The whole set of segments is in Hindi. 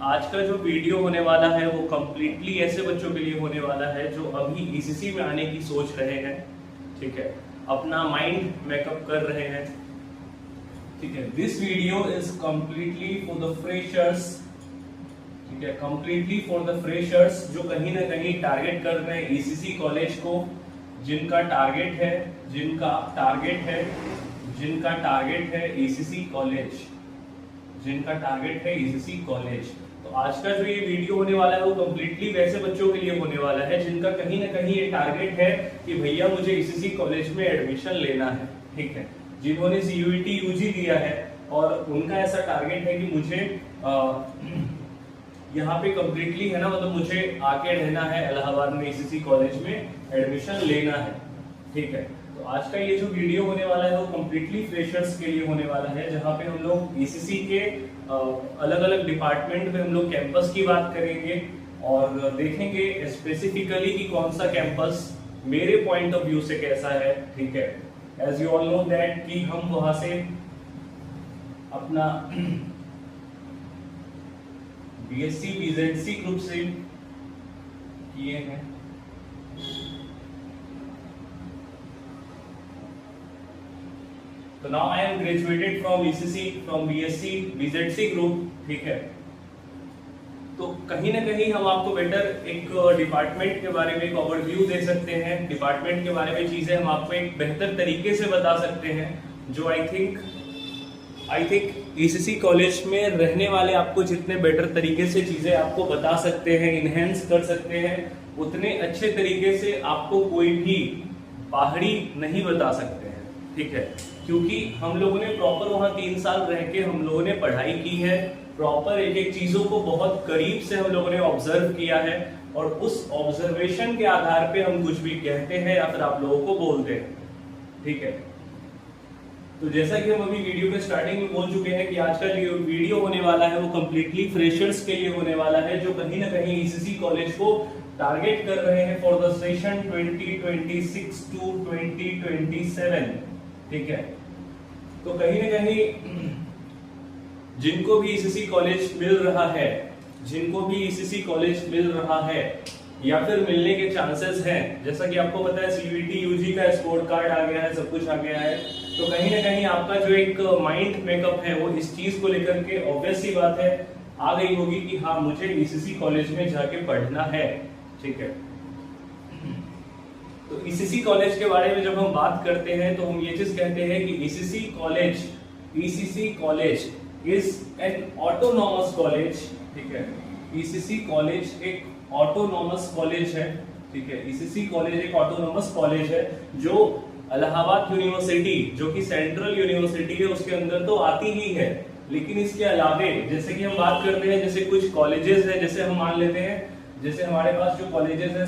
आज का जो वीडियो होने वाला है वो कम्प्लीटली ऐसे बच्चों के लिए होने वाला है जो अभी ईसीसी में आने की सोच रहे हैं। ठीक है, अपना माइंड मेकअप कर रहे हैं। ठीक है, this video is completely for the freshers. ठीक है, कम्प्लीटली फॉर द फ्रेशर्स जो कहीं ना कहीं टारगेट कर रहे हैं ईसीसी कॉलेज को, जिनका टारगेट है ईसीसी कॉलेज, जिनका टारगेट है ईसीसी कॉलेज। तो आज का जो ये वीडियो होने वाला है वो कम्प्लीटली वैसे बच्चों के लिए होने वाला है जिनका कहीं ना कहीं ये टारगेट है कि भैया मुझे ईसीसी कॉलेज में एडमिशन लेना है। ठीक है, जिन्होंने सीयूईटी यूजी दिया है और उनका ऐसा टारगेट है कि मुझे यहाँ पे कम्प्लीटली है ना, मतलब मुझे आके रहना है इलाहाबाद में ईसीसी कॉलेज में एडमिशन लेना है। ठीक है, तो आज का ये जो वीडियो होने वाला है वो कम्प्लीटली फ्रेशर्स के लिए होने वाला है, जहाँ पे हम लोग ईसीसी के अलग अलग डिपार्टमेंट में हम लोग कैंपस की बात करेंगे और देखेंगे स्पेसिफिकली कि कौन सा कैंपस मेरे पॉइंट ऑफ व्यू से कैसा है। ठीक है, as you all know that कि हम वहां से अपना बीएससी बीजेडसी ग्रुप से किए हैं। तो now I am graduated from ECC from BSc BZC group. ठीक है, तो कहीं ना कहीं हम आपको बेटर एक डिपार्टमेंट के बारे में एक ओवरव्यू दे सकते हैं, डिपार्टमेंट के बारे में चीजें हम आपको एक बेहतर तरीके से बता सकते हैं, जो आई थिंक ईसीसी कॉलेज में रहने वाले आपको जितने बेटर तरीके से चीजें आपको बता सकते हैं, इनहेंस कर सकते हैं, उतने अच्छे तरीके से आपको कोई भी बाहरी नहीं बता सकते हैं। ठीक है, क्योंकि हम लोगों ने प्रॉपर वहां 3 साल रह के हम लोगों ने पढ़ाई की है, प्रॉपर एक एक चीजों को बहुत करीब से हम लोगों ने ऑब्जर्व किया है और उस ऑब्जर्वेशन के आधार पे हम कुछ भी कहते हैं या फिर आप लोगों को बोलते हैं। ठीक है, तो जैसा कि हम अभी वीडियो के स्टार्टिंग में बोल चुके हैं कि आज का जो वीडियो होने वाला है वो कम्प्लीटली फ्रेशर्स के लिए होने वाला है, जो कहीं ना कहीं ईसीसी कॉलेज को टारगेट कर रहे हैं फॉर द सेशन 2026 टू 2027। ठीक है, तो कहीं ना कहीं जिनको भी ईसीसी कॉलेज मिल रहा है या फिर मिलने के चांसेस हैं, जैसा कि आपको पता है सीयूईटी यूजी का स्कोर कार्ड आ गया है, सब कुछ आ गया है, तो कहीं ना कहीं आपका जो एक माइंड मेकअप है वो इस चीज को लेकर के ऑब्वियस सी बात है आ गई होगी कि हाँ मुझे ईसीसी कॉलेज में जाके पढ़ना है। ठीक है, तो ईसीसी कॉलेज के बारे में जब हम बात करते हैं तो हम ये चीज कहते हैं कि ECC college is an autonomous college. ठीक है, ईसीसी कॉलेज एक ऑटोनॉमस कॉलेज है। ठीक है, ईसीसी कॉलेज एक ऑटोनॉमस कॉलेज है जो इलाहाबाद यूनिवर्सिटी, जो कि सेंट्रल यूनिवर्सिटी है, उसके अंदर तो आती ही है, लेकिन इसके अलावे जैसे कि हम बात करते हैं, जैसे कुछ कॉलेजेस हैं, जैसे हम मान लेते हैं, जैसे हमारे पास जो कॉलेजेस है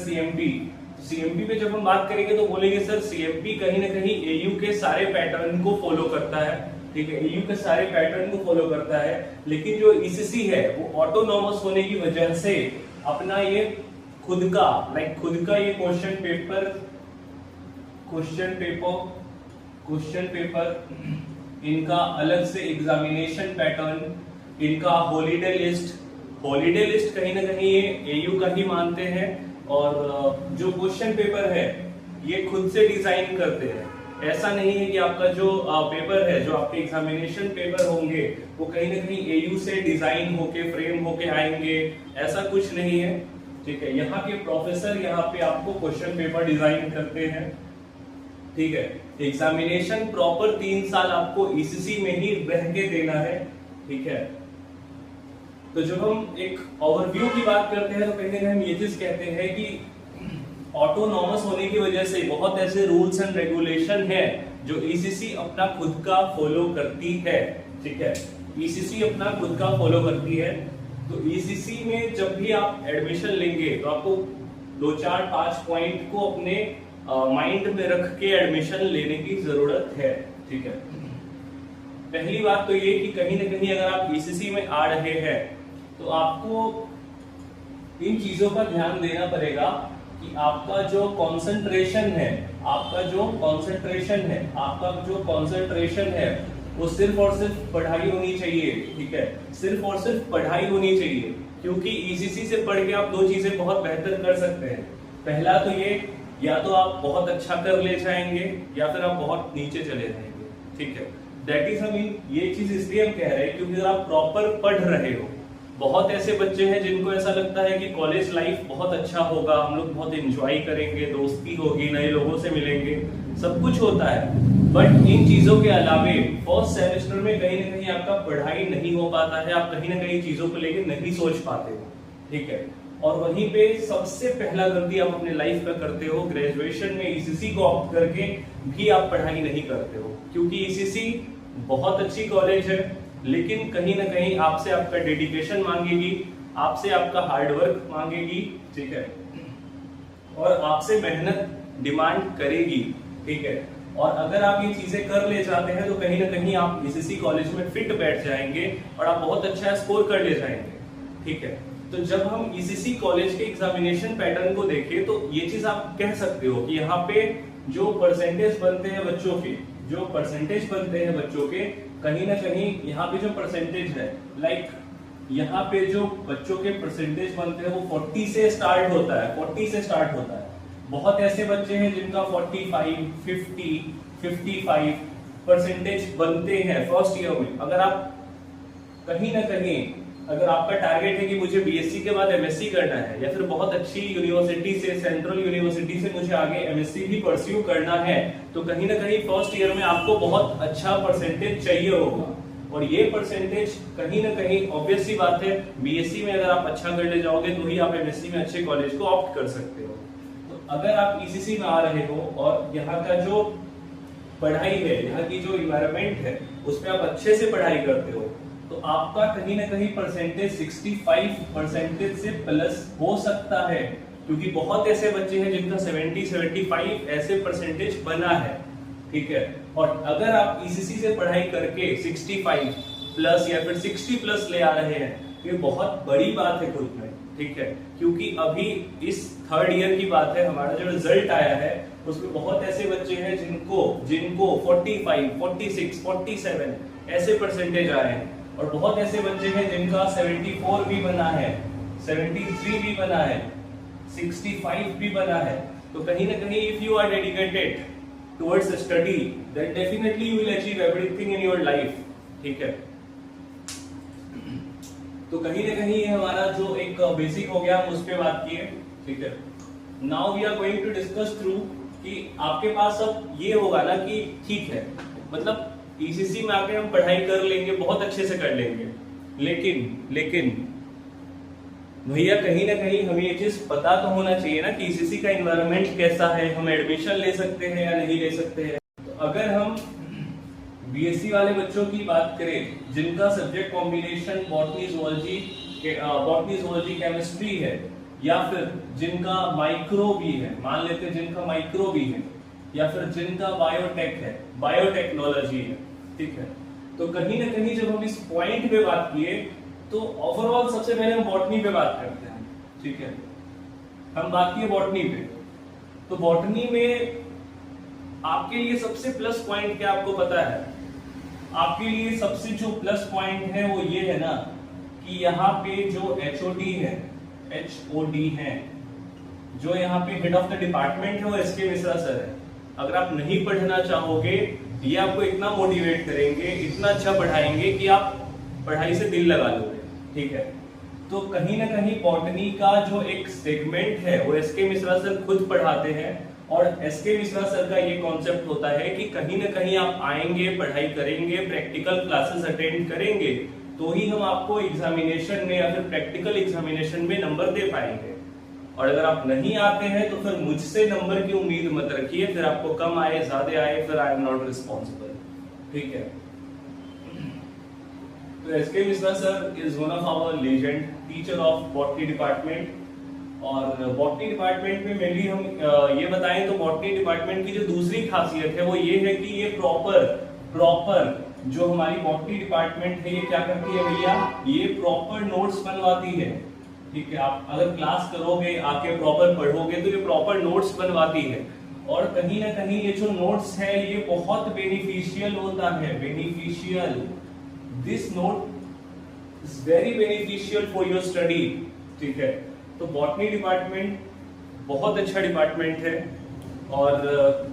सीएमपी पे जब हम बात करेंगे तो बोलेंगे सर सीएमपी कहीं ना कहीं एयू के सारे पैटर्न को फॉलो करता है। ठीक है, एयू के सारे पैटर्न को फॉलो करता है, लेकिन जो ईसीसी है वो ऑटोनॉमस होने की वजह से अपना ये खुद का ये क्वेश्चन पेपर इनका अलग से एग्जामिनेशन पैटर्न, इनका हॉलीडे लिस्ट कहीं ना कहीं ये एयू का ही मानते हैं और जो क्वेश्चन पेपर है ये खुद से डिजाइन करते हैं। ऐसा नहीं है कि आपका जो पेपर है, जो आपके एग्जामिनेशन पेपर होंगे वो कहीं ना कहीं एयू से डिजाइन होके फ्रेम होके आएंगे, ऐसा कुछ नहीं है। ठीक है, यहाँ के प्रोफेसर यहाँ पे आपको क्वेश्चन पेपर डिजाइन करते हैं। ठीक है, एग्जामिनेशन प्रॉपर 3 साल आपको ईसीसी में ही रह के देना है। ठीक है, तो जब हम एक ओवरव्यू की बात करते हैं तो कहीं ना कहीं हम ये चीज कहते हैं कि ऑटोनॉमस होने की वजह से बहुत ऐसे रूल्स एंड रेगुलेशन है जो ईसीसी अपना खुद का फॉलो करती है। ठीक है, ईसीसी अपना खुद का फॉलो करती है। तो ईसीसी में जब भी आप एडमिशन लेंगे तो आपको 2 4 5 पॉइंट को अपने माइंड में रख के एडमिशन लेने की जरूरत है। ठीक है, पहली बात तो ये कि कहीं ना कहीं अगर आप ईसीसी में आ रहे हैं तो आपको इन चीजों का ध्यान देना पड़ेगा कि आपका जो कंसंट्रेशन है वो सिर्फ और सिर्फ पढ़ाई होनी चाहिए, ठीक है, सिर्फ और सिर्फ पढ़ाई होनी चाहिए, क्योंकि ईसीसी से पढ़ के आप दो चीजें बहुत बेहतर कर सकते हैं। पहला तो ये, या तो आप बहुत अच्छा कर ले जाएंगे या फिर आप बहुत नीचे चले जाएंगे, ठीक है। दैट इज मीन, ये चीज इसलिए हम कह रहे हैं क्योंकि अगर आप प्रॉपर पढ़ रहे हो, बहुत ऐसे बच्चे हैं जिनको ऐसा लगता है कि कॉलेज लाइफ बहुत अच्छा होगा, हम लोग बहुत एंजॉय करेंगे, दोस्ती होगी, नए लोगों से मिलेंगे, सब कुछ होता है, बट इन चीजों के अलावे फर्स्ट सेमेस्टर में कहीं ना कहीं आपका पढ़ाई नहीं हो पाता है, आप कहीं ना कहीं चीजों को लेकर नहीं सोच पाते हो, ठीक है। और वहीं पे सबसे पहला गलती आप अपने लाइफ का करते हो, ग्रेजुएशन में ईसीसी को ऑप्ट करके भी आप पढ़ाई नहीं करते हो, क्योंकि ईसीसी बहुत अच्छी कॉलेज है, लेकिन कहीं ना कहीं आपसे आपका डेडिकेशन मांगेगी, आपसे आपका हार्डवर्क मांगेगी, ठीक है, और आपसे मेहनत डिमांड करेगी, ठीक है। और अगर आप ये चीजें कर ले जाते हैं तो कहीं ना कहीं आप ईसीसी कॉलेज में फिट बैठ जाएंगे और आप बहुत अच्छा स्कोर कर ले जाएंगे, ठीक है। तो जब हम ईसीसी कॉलेज के एग्जामिनेशन पैटर्न को देखें तो ये चीज आप कह सकते हो कि यहाँ पे जो परसेंटेज बनते हैं बच्चों के, जो परसेंटेज बनते हैं बच्चों के, कहीं ना कहीं यहाँ पे जो परसेंटेज है, लाइक यहाँ पे जो बच्चों के परसेंटेज बनते हैं वो 40 से स्टार्ट होता है, 40 से स्टार्ट होता है। बहुत ऐसे बच्चे हैं जिनका 45, 50, 55 परसेंटेज बनते हैं फर्स्ट ईयर में। अगर आप कहीं ना कहीं, अगर आपका टारगेट है कि मुझे बीएससी के बाद एमएससी करना है, या फिर बहुत अच्छी यूनिवर्सिटी से, सेंट्रल यूनिवर्सिटी से मुझे आगे एमएससी भी परस्यू करना है, तो कहीं ना कहीं फर्स्ट ईयर में आपको बहुत अच्छा परसेंटेज चाहिए होगा। और ये परसेंटेज कहीं ना कहीं ऑब्वियस सी बात है, बीएससी में अगर आप अच्छा कर ले जाओगे तो ही आप एमएससी में अच्छे कॉलेज को ऑप्ट कर सकते हो। तो अगर आप ईसीसी में आ रहे हो और यहाँ का जो पढ़ाई है, यहाँ की जो इन्वायरमेंट है, उसमें आप अच्छे से पढ़ाई करते हो, तो आपका कहीं ना कहीं परसेंटेज 65 परसेंटेज से प्लस हो सकता है, क्योंकि बहुत ऐसे बच्चे हैं जिनका 70, 75 ऐसे परसेंटेज बना है, ठीक है। और अगर आप ईसीसी से पढ़ाई करके 65 प्लस या फिर 60 प्लस ले आ रहे हैं, ये बहुत बड़ी बात है खुद में, ठीक है, क्योंकि अभी इस थर्ड ईयर की बात है, हमारा जो रिजल्ट आया है उसमें बहुत ऐसे बच्चे हैं जिनको 45, 46, 47 ऐसे परसेंटेज आए हैं, और बहुत ऐसे बच्चे हैं जिनका 74 भी बना है, 73 भी बना है, 65 भी बना है। तो कहीं ना कहीं if you are dedicated towards study, then definitely you will achieve everything in your life, ठीक है। तो कहीं ना कहीं ये हमारा जो एक बेसिक हो गया, हम उस पर बात किए, ठीक है। Now we are going to discuss through कि आपके पास अब ये होगा ना कि ठीक है, मतलब ईसीसी में आके हम पढ़ाई कर लेंगे, बहुत अच्छे से कर लेंगे, लेकिन भैया कहीं ना कहीं हमें ये चीज पता तो होना चाहिए ना कि ईसीसी का एनवायरनमेंट कैसा है, हम एडमिशन ले सकते हैं या नहीं ले सकते हैं। तो अगर हम बीएससी वाले बच्चों की बात करें जिनका subject combination botany zoology chemistry है, या फिर जिनका माइक्रो भी है, मान लेते हैं जिनका माइक्रो भी है, या फिर जिनका बायोटेक है, बायोटेक्नोलॉजी है, ठीक है। तो कहीं ना कहीं जब हम इस पॉइंट पे बात किए तो ओवरऑल सबसे पहले हम बॉटनी पे बात करते हैं, ठीक है। हम बात किए बॉटनी पे, तो बॉटनी में आपके लिए सबसे प्लस पॉइंट क्या आपको पता है? आपके लिए सबसे जो प्लस पॉइंट है वो ये है ना कि यहाँ पे जो एचओडी है, जो यहाँ पे हेड ऑफ द डिपार्टमेंट है वो एसके मिश्रा सर है। अगर आप नहीं पढ़ना चाहोगे, ये आपको इतना मोटिवेट करेंगे, इतना अच्छा पढ़ाएंगे कि आप पढ़ाई से दिल लगा लोगे, ठीक है। तो कहीं ना कहीं बॉटनी का जो एक सेगमेंट है वो एसके मिश्रा सर खुद पढ़ाते हैं, और एसके मिश्रा सर का ये कॉन्सेप्ट होता है कि कहीं ना कहीं आप आएंगे, पढ़ाई करेंगे, प्रैक्टिकल क्लासेस अटेंड करेंगे, तो ही हम आपको एग्जामिनेशन में या फिर प्रैक्टिकल एग्जामिनेशन में नंबर दे पाएंगे। और अगर आप नहीं आते हैं तो फिर मुझसे नंबर की उम्मीद मत रखिए, फिर आपको कम आए, ज्यादा आए, फिर आई एम नॉट रिस्पॉन्सिबल, ठीक है। तो S K Mishra sir is one of our legend teacher of botany department. और बॉटनी डिपार्टमेंट में मेनली हम ये बताएं तो बॉटनी डिपार्टमेंट की जो दूसरी खासियत है वो ये है कि ये प्रॉपर जो हमारी बॉटनी डिपार्टमेंट है ये क्या करती है भैया, ये प्रॉपर नोट्स बनवाती है, ठीक है। आप अगर क्लास करोगे, आके प्रॉपर पढ़ोगे तो ये प्रॉपर नोट्स बनवाती है। और कहीं ना कहीं ये जो नोट्स है ये बहुत बेनिफिशियल होता है, beneficial, this note is very beneficial for your study. ठीक है, तो बॉटनी डिपार्टमेंट बहुत अच्छा डिपार्टमेंट है। और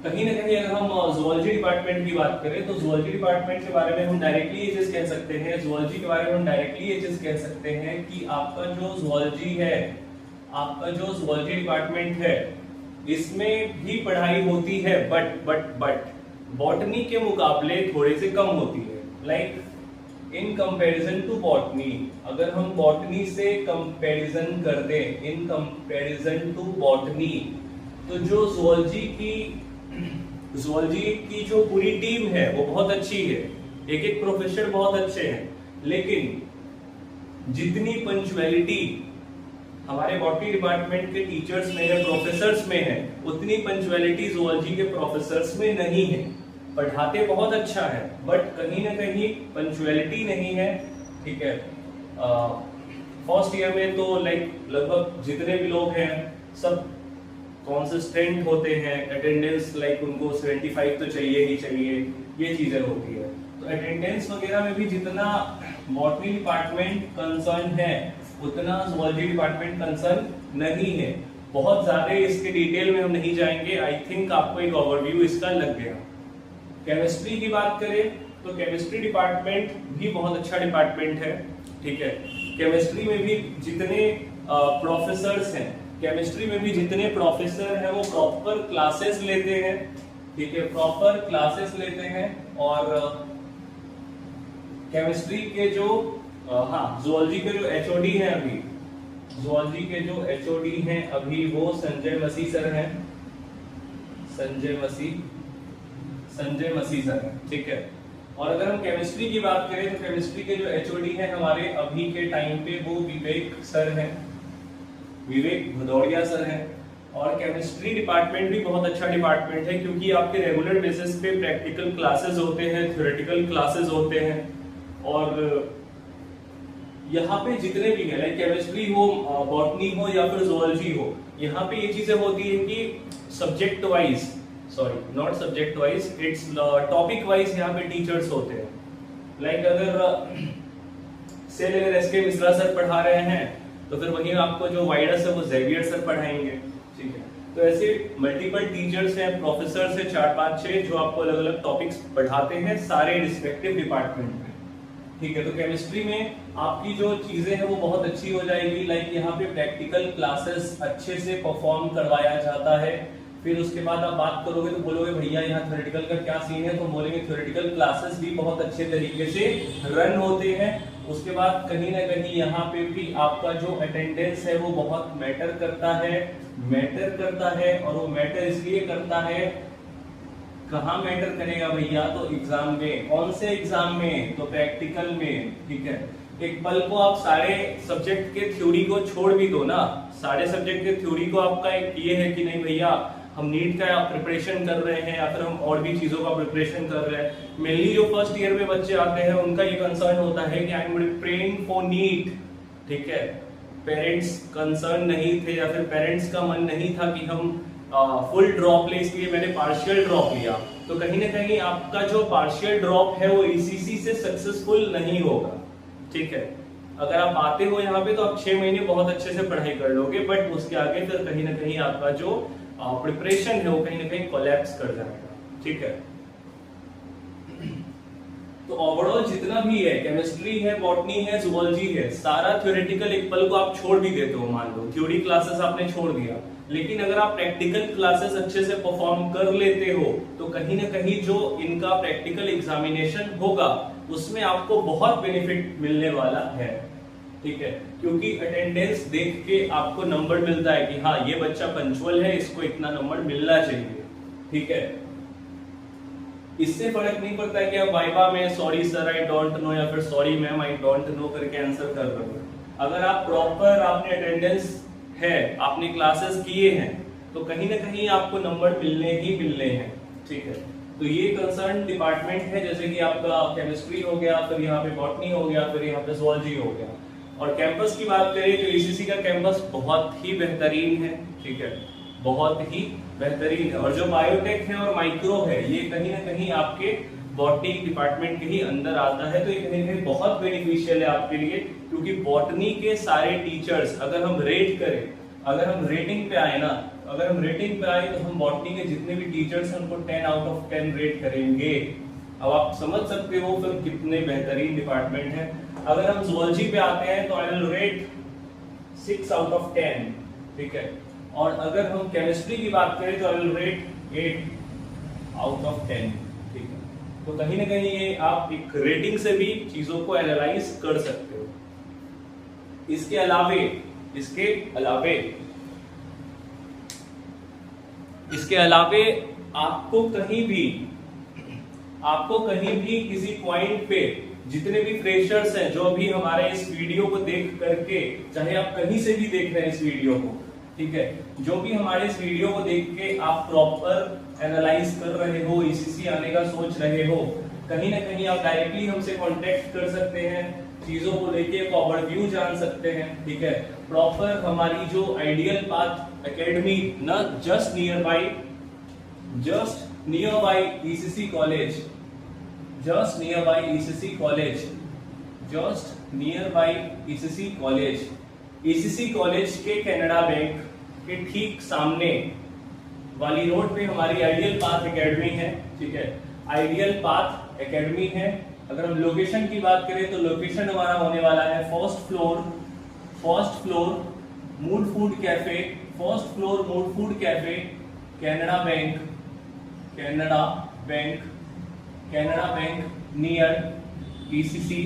कहीं ना कहीं अगर हम जूलॉजी डिपार्टमेंट की बात करें तो जूलॉजी डिपार्टमेंट के बारे में हम डायरेक्टली ये चीज कह सकते हैं, जूलॉजी के बारे में हम डायरेक्टली ये चीज कह सकते हैं कि आपका जो जूलॉजी है, आपका जो जूलॉजी डिपार्टमेंट है, इसमें भी पढ़ाई होती है, बट बॉटनी के मुकाबले थोड़े से कम होती है। Like in comparison to botany, अगर हम बॉटनी से कंपैरिजन कर दें, इन कंपैरिजन टू बॉटनी, तो जो जूलॉजी की जो पूरी टीम है वो बहुत अच्छी है, एक एक प्रोफेसर बहुत अच्छे हैं, लेकिन जितनी पंक्चुअलिटी हमारे बॉटनी डिपार्टमेंट के टीचर्स में है, प्रोफेसर्स में है, उतनी पंक्चुअलिटी जूलॉजी के प्रोफेसर्स में नहीं है। पढ़ाते बहुत अच्छा है बट कहीं ना कहीं पंक्चुअलिटी नहीं है। ठीक है, फर्स्ट ईयर में तो लगभग जितने भी लोग हैं सब कॉन्सिस्टेंट होते हैं, अटेंडेंस उनको 75 तो चाहिए ही चाहिए, ये चीजें होती है। तो अटेंडेंस वगैरह में भी जितना बॉटनी डिपार्टमेंट कंसर्न है उतना जूलॉजी डिपार्टमेंट कंसर्न नहीं है। बहुत ज्यादा इसके डिटेल में हम नहीं जाएंगे, आई थिंक आपको एक ओवरव्यू इसका लग गया। केमिस्ट्री की बात करें तो केमिस्ट्री डिपार्टमेंट भी बहुत अच्छा डिपार्टमेंट है। ठीक है, केमिस्ट्री में भी जितने प्रोफेसर्स हैं, केमिस्ट्री में भी जितने प्रोफेसर हैं वो प्रॉपर क्लासेस लेते हैं। ठीक है, प्रॉपर क्लासेस लेते हैं। और केमिस्ट्री के जो जूलॉजी के जो एचओडी हैं अभी, जूलॉजी के जो एचओडी हैं अभी वो संजय मसीह सर हैं, संजय मसीह सर हैं। ठीक है, और अगर हम केमिस्ट्री की बात करें तो केमिस्ट्री के जो एचओडी हैं हमारे अभी के टाइम पे वो विवेक सर हैं, विवेक भदौड़िया सर हैं। और केमिस्ट्री डिपार्टमेंट भी बहुत अच्छा डिपार्टमेंट है क्योंकि आपके रेगुलर बेसिस पे प्रैक्टिकल क्लासेस होते हैं, थ्योरेटिकल क्लासेस होते हैं। और यहाँ पे जितने भी है, लाइक केमिस्ट्री हो, बॉटनी हो या फिर जूलॉजी हो, यहाँ पे ये चीजें होती है कि subject wise, sorry not subject wise, it's topic wise यहाँ पे टीचर्स होते हैं। लाइक अगर से एसके मिश्रा सर पढ़ा रहे हैं तो फिर वहीं आपको जो वाइडस है वो जेवियर सर पढ़ाएंगे। ठीक है, तो ऐसे मल्टीपल टीचर्स हैं, प्रोफेसर्स हैं 4, 5, 6 जो आपको अलग अलग टॉपिक्स पढ़ाते हैं सारे रिस्पेक्टिव डिपार्टमेंट में। ठीक है, तो केमिस्ट्री में आपकी जो चीजें हैं वो बहुत अच्छी हो जाएगी। लाइक यहाँ पे प्रैक्टिकल क्लासेस अच्छे से परफॉर्म करवाया जाता है। फिर उसके बाद आप बात करोगे तो बोलोगे भैया यहाँ थ्योरेटिकल का क्या सीन है, तो बोलेंगे थ्योरेटिकल क्लासेस भी बहुत अच्छे तरीके से रन होते हैं। उसके बाद कहीं ना कहीं यहाँ पे भी आपका जो अटेंडेंस है वो बहुत मैटर करता है। और वो मैटर इसलिए करता है, कहाँ मैटर करेगा भैया, तो एग्जाम में। कौन से एग्जाम में, तो प्रैक्टिकल में। ठीक है, एक पल को आप सारे सब्जेक्ट के थ्योरी को छोड़ भी दो ना, सारे सब्जेक्ट के थ्योरी को आपका एक ये है कि नहीं भैया हम नीट का प्रिपरेशन कर रहे हैं या फिर हम और भी चीजों का प्रिपरेशन कर रहे हैं। मेनली जो फर्स्ट ईयर में बच्चे आते हैं उनका ये कंसर्न होता है कि I am praying for NEET. ठीक है, पेरेंट्स कंसर्न नहीं थे या फिर पेरेंट्स का मन नहीं था कि हम फुल ड्रॉप ले, इसलिए मैंने पार्शियल ड्रॉप लिया। तो कहीं ना कहीं आपका जो पार्शियल ड्रॉप है वो ईसीसी से सक्सेसफुल नहीं होगा। ठीक है, अगर आप आते हो यहाँ पे तो आप 6 महीने बहुत अच्छे से पढ़ाई कर लोगे, बट उसके आगे फिर कहीं ना कहीं आपका जो प्रिपरेशन है वो कहीं ना कहीं कोलैप्स कर जाएगा। ठीक है, तो ओवरऑल जितना भी है, केमिस्ट्री है, बॉटनी है, जूलॉजी है, सारा थ्योरेटिकल एक पल को आप छोड़ भी देते हो, मान लो थ्योरी क्लासेस आपने छोड़ दिया, लेकिन अगर आप प्रैक्टिकल क्लासेस अच्छे से परफॉर्म कर लेते हो तो कहीं ना कहीं जो इनका प्रैक्टिकल एग्जामिनेशन होगा उसमें आपको बहुत बेनिफिट मिलने वाला है। ठीक है, क्योंकि अटेंडेंस देख के आपको नंबर मिलता है कि हाँ ये बच्चा पंक्चुअल है, इसको इतना नंबर मिलना चाहिए। ठीक है, इससे फर्क नहीं पड़ता है कि आप वाइवा में sorry sir I don't know या फिर sorry ma'am I don't know करके आंसर कर रहे हो। अगर आप प्रॉपर आपने अटेंडेंस है, आपने क्लासेस किए हैं, तो कहीं ना कहीं आपको नंबर मिलने ही मिलने हैं। ठीक है, तो ये कंसर्न डिपार्टमेंट है, जैसे कि आपका केमिस्ट्री हो गया, फिर यहाँ पे बॉटनी हो गया, फिर यहाँ पे जूलॉजी हो गया। और कैंपस की बात करें तो ईसीसी का कैंपस बहुत ही बेहतरीन है, ठीक है, बहुत ही बेहतरीन है। और जो बायोटेक है और माइक्रो है ये कहीं ना कहीं आपके बॉटनी डिपार्टमेंट के ही अंदर आता है, तो ये कहीं ना कहीं बहुत बेनिफिशियल है आपके लिए, क्योंकि बॉटनी के सारे टीचर्स अगर हम रेट करें, अगर हम रेटिंग पे आए ना, अगर हम रेटिंग पे आए तो हम बॉटनी के जितने भी टीचर्स हैं उनको 10 आउट ऑफ 10 रेट करेंगे। अब आप समझ सकते हो फिर कितने बेहतरीन डिपार्टमेंट है। अगर हम जूलॉजी पे आते हैं तो I will rate 6 out of 10, ठीक है, और अगर हम केमिस्ट्री की बात करें तो I will rate 8 out of 10, ठीक है। तो कहीं ना कहीं ये आप एक रेटिंग से भी चीजों को एनालाइज कर सकते हो। इसके अलावे आपको कहीं भी किसी पॉइंट पे जितने भी फ्रेशर्स हैं जो भी हमारे इस वीडियो को देख करके, चाहे आप कहीं से भी देख रहे हैं इस वीडियो को, ठीक है, जो भी हमारे इस वीडियो को देख के आप प्रॉपर एनालाइज कर रहे हो, ईसीसी आने का सोच रहे हो, कहीं ना कहीं आप डायरेक्टली हमसे कांटेक्ट कर सकते हैं, चीजों को लेके एक ओवरव्यू जान सकते हैं, ठीक है। प्रॉपर हमारी जो आइडियल पाथ एकेडमी ना just near by ECC college, just near by ECC college के कैनेडा बैंक के ठीक सामने वाली रोड पे हमारी आइडियल पाथ एकेडमी है, ठीक है, आइडियल पाथ एकेडमी है। अगर हम लोकेशन की बात करें तो लोकेशन हमारा होने वाला है first floor mood food cafe, Canada bank near ECC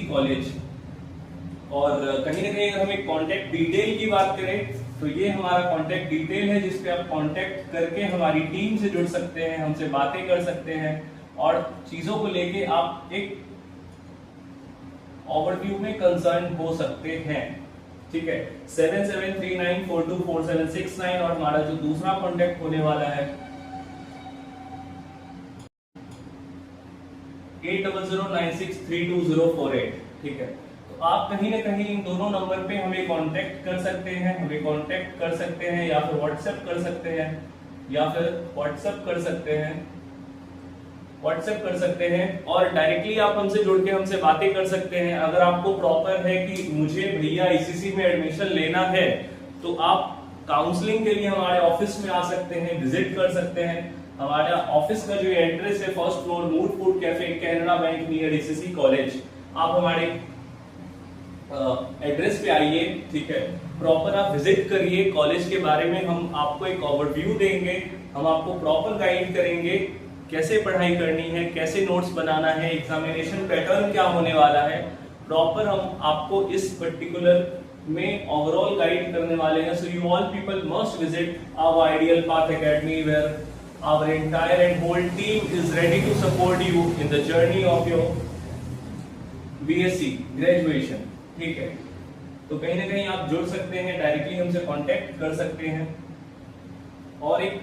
college. और कहीं ना कहीं अगर हम एक कॉन्टेक्ट डिटेल की बात करें तो ये हमारा कॉन्टेक्ट डिटेल है, जिसपे आप कॉन्टेक्ट करके हमारी टीम से जुड़ सकते हैं, हमसे बातें कर सकते हैं और चीजों को लेके आप एक ओवरव्यू में कंसर्न हो सकते हैं, ठीक है। 7739424769 और हमारा जो दूसरा कॉन्टेक्ट होने वाला है 8009632048, ठीक है। तो आप कहीं ना कहीं इन दोनों नंबर पे हमें कांटेक्ट कर सकते हैं, या फिर व्हाट्सएप कर सकते हैं, और डायरेक्टली आप हमसे जुड़ के हमसे बातें कर सकते हैं। अगर आपको प्रॉपर है कि मुझे भैया ईसीसी में एडमिशन लेना है तो आप काउंसलिंग के लिए हमारे ऑफिस में आ सकते हैं, विजिट कर सकते हैं। हमारा ऑफिस का जो एड्रेस है first floor mood food cafe, Canada bank near ECC college. आप हमारे एड्रेस पे आइए, ठीक है, प्रॉपर आप विजिट करिए, कॉलेज के बारे में हम आपको एक ओवरव्यू देंगे, हम आपको प्रॉपर गाइड करेंगे कैसे पढ़ाई करनी है, कैसे नोट्स बनाना है, एग्जामिनेशन पैटर्न क्या होने वाला है, प्रॉपर हम आपको इस पर्टिकुलर में ओवरऑल गाइड करने वाले हैं। So you all people must visit our Ideal Path Academy where our entire and whole team is ready to support you in the journey of your BSc graduation, ठीक है। तो कहीं ना कहीं आप जुड़ सकते हैं, डायरेक्टली हमसे कांटेक्ट कर सकते हैं, और एक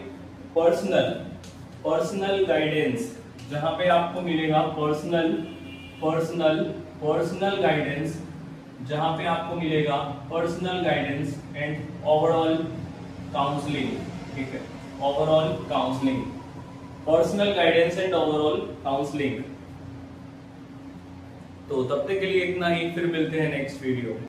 पर्सनल गाइडेंस जहां पे आपको मिलेगा पर्सनल गाइडेंस, जहां पे आपको मिलेगा personal guidance and overall counselling, ठीक है, overall counselling, personal guidance and overall counselling. तो तब तक के लिए इतना ही, फिर मिलते हैं नेक्स्ट वीडियो में।